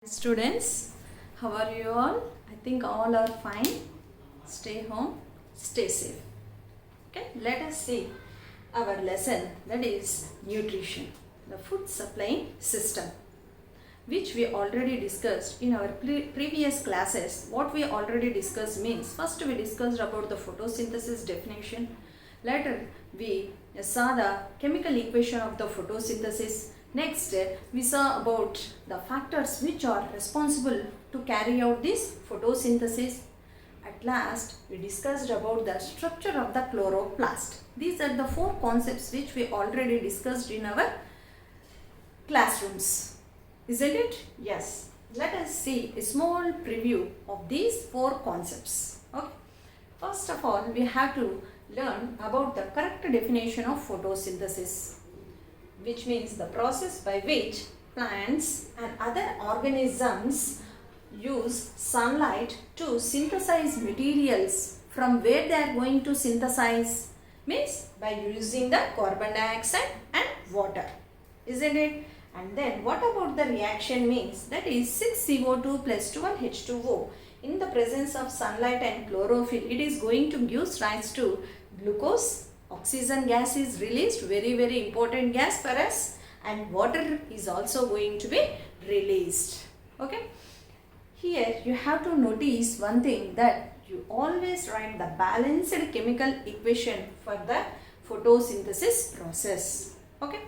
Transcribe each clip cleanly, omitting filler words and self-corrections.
Students, how are you all? I think all are fine. Stay home, stay safe. Okay, let us see our lesson, that is nutrition, the food supply system, which we already discussed in our previous classes. What we already discussed means, first we discussed about the photosynthesis definition. Later we saw the chemical equation of the photosynthesis. Next, we saw about the factors which are responsible to carry out this photosynthesis. At last, we discussed about the structure of the chloroplast. These are the four concepts which we already discussed in our classrooms. Isn't it? Yes. Let us see a small preview of these four concepts. Okay. First of all, we have to learn about the correct definition of photosynthesis, which means the process by which plants and other organisms use sunlight to synthesize materials. From where they are going to synthesize? Means by using the carbon dioxide and water. Isn't it? And then what about the reaction means? That is 6CO2 plus 12H2O. In the presence of sunlight and chlorophyll, it is going to give rise to glucose. Oxygen gas is released, very important gas for us, and water is also going to be released. Okay. Here you have to notice one thing, that you always write the balanced chemical equation for the photosynthesis process. Okay.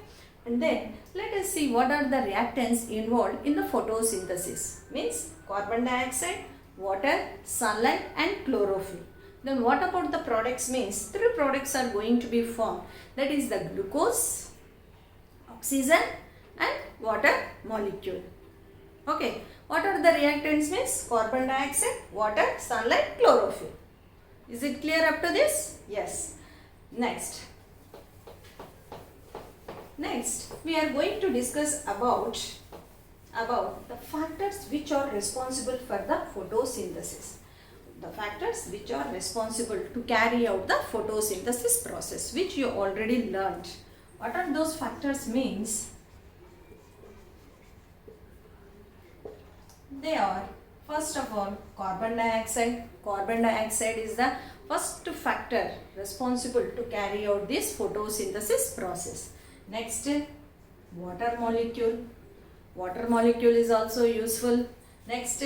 And then let us see what are the reactants involved in the photosynthesis. Means carbon dioxide, water, sunlight and chlorophyll. Then what about the products means? Three products are going to be formed. That is the glucose, oxygen and water molecule. Okay. What are the reactants means? Carbon dioxide, water, sunlight, chlorophyll. Is it clear up to this? Yes. Next, we are going to discuss about the factors which are responsible for the photosynthesis. The factors which are responsible to carry out the photosynthesis process, which you already learned. What are those factors means? They are, first of all, carbon dioxide. Carbon dioxide is the first factor responsible to carry out this photosynthesis process. Next, water molecule. Water molecule is also useful. Next,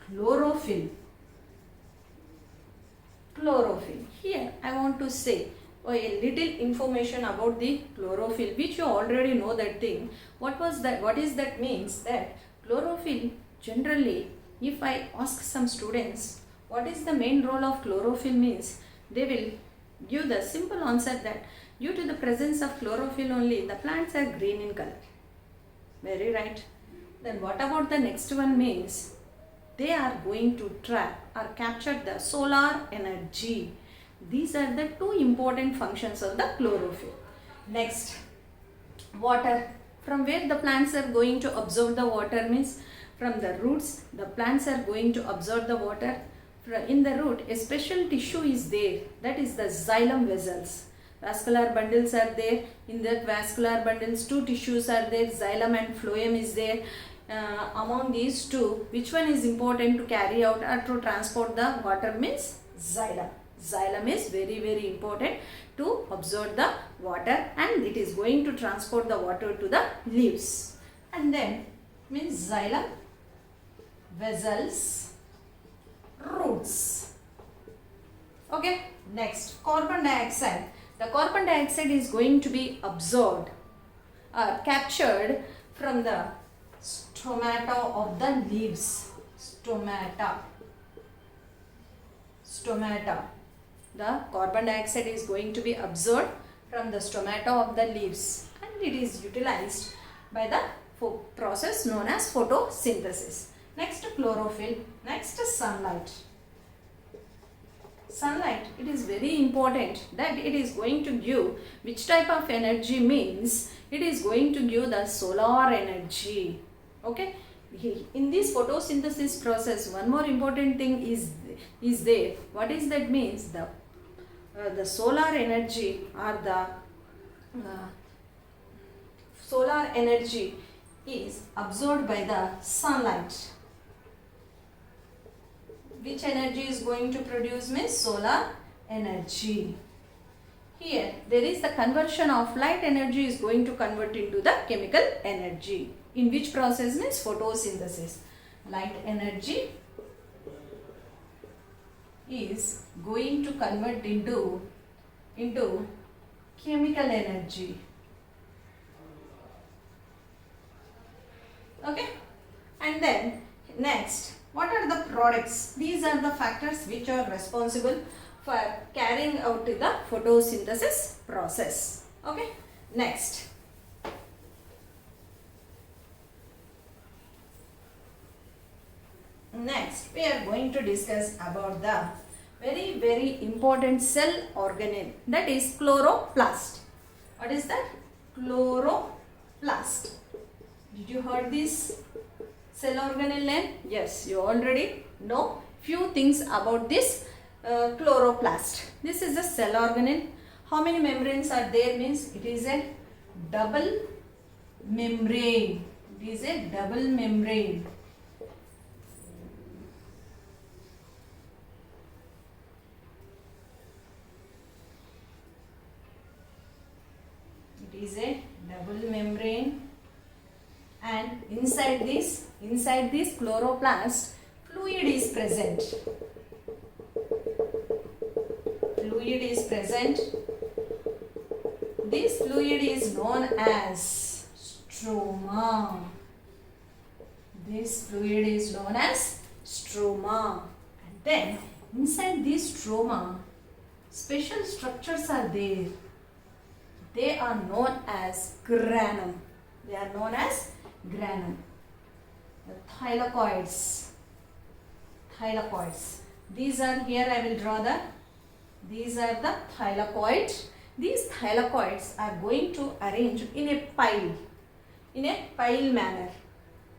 chlorophyll. Chlorophyll. Here I want to say a little information about the chlorophyll, which you already know that thing. What was that? What is that means? That chlorophyll, generally, if I ask some students what is the main role of chlorophyll means, they will give the simple answer that due to the presence of chlorophyll only, the plants are green in color. Very right. Then what about the next one means? They are going to trap or capture the solar energy. These are the two important functions of the chlorophyll. Next, water. From where the plants are going to absorb the water means, from the roots, the plants are going to absorb the water. In the root, a special tissue is there, that is the xylem vessels. Vascular bundles are there. In that vascular bundles, two tissues are there, xylem and phloem is there. Among these two, which one is important to carry out or to transport the water means? Xylem. Xylem is very important to absorb the water, and it is going to transport the water to the leaves. And then means xylem, vessels, roots. Okay. Next, carbon dioxide. The carbon dioxide is going to be absorbed or captured from the stomata of the leaves. Stomata. The carbon dioxide is going to be absorbed from the stomata of the leaves, and it is utilized by the process known as photosynthesis. Next, chlorophyll. Next, sunlight. Sunlight, it is very important that it is going to give which type of energy means it is going to give the solar energy. Okay. In this photosynthesis process, one more important thing is there. What is that means? The solar energy or the solar energy is absorbed by the sunlight. Which energy is going to produce means solar energy. Here there is the conversion of light energy is going to convert into the chemical energy. In which process means photosynthesis. Light energy is going to convert into chemical energy. Okay, and then next, what are the products? These are the factors which are responsible for carrying out the photosynthesis process. Okay, next. Next, we are going to discuss about the very important cell organelle, that is chloroplast. What is that? Chloroplast. Did you heard this cell organelle name? Yes, you already know few things about this chloroplast. This is the cell organelle. How many membranes are there means it is a double membrane. It is a double membrane. It is a double membrane, and inside this chloroplast fluid is present. Fluid is present. This fluid is known as stroma. This fluid is known as stroma. And then inside this stroma, special structures are there. They are known as granum. They are known as granum. The thylakoids. Thylakoids. These are here. I will draw the. These are the thylakoids. These thylakoids are going to arrange in a pile. In a pile manner.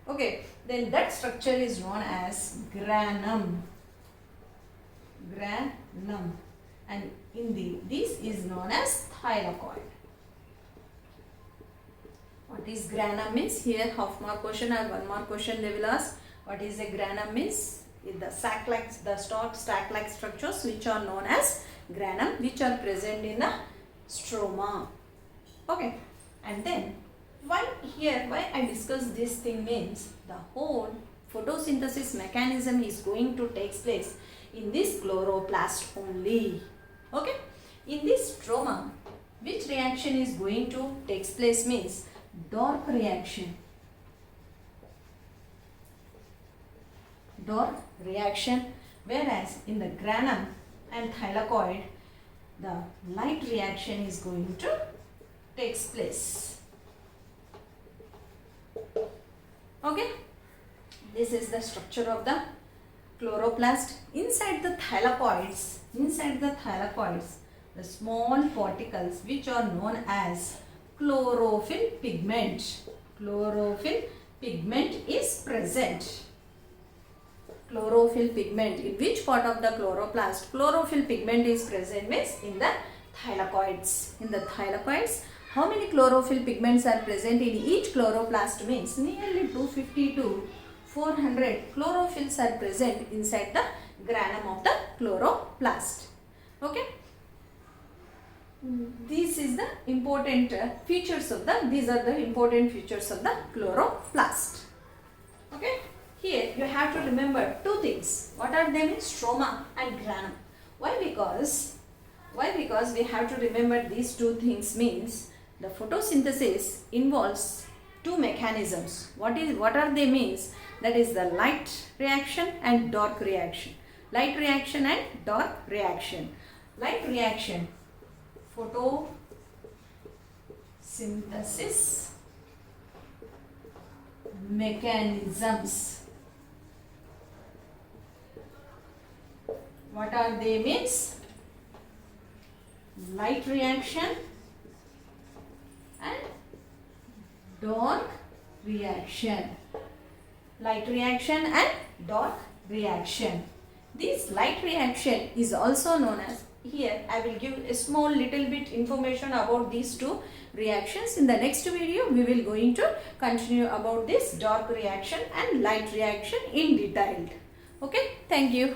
Okay. Then that structure is known as granum. Granum. And in this is known as thylakoid. What is granum means? Here half mark question or 1 mark question they will ask. What is a granum means? The stack-like structures which are known as granum, which are present in the stroma. Okay. And then why I discuss this thing means the whole photosynthesis mechanism is going to take place in this chloroplast only. Okay. In this stroma, which reaction is going to take place means dark reaction. Dark reaction, whereas in the granum and thylakoid, the light reaction is going to take place. Okay, this is the structure of the chloroplast. Inside the thylakoids, the small particles which are known as chlorophyll pigment. Chlorophyll pigment is present. Chlorophyll pigment. In which part of the chloroplast chlorophyll pigment is present means in the thylakoids. In the thylakoids, how many chlorophyll pigments are present in each chloroplast means nearly 250 to 400 chlorophylls are present inside the granum of the chloroplast. Okay. These are the important features of the chloroplast. Okay. Here you have to remember two things. What are they means? Stroma and granum. Why? Because we have to remember these two things means the photosynthesis involves two mechanisms. What are they means? That is the light reaction and dark reaction. Light reaction and dark reaction. Light reaction, photosynthesis mechanisms. What are they means? Light reaction and dark reaction. Light reaction and dark reaction. This light reaction is also known as here I will give a small little bit information about these two reactions. In the next video we will going to continue about this dark reaction and light reaction in detail. Okay, thank you.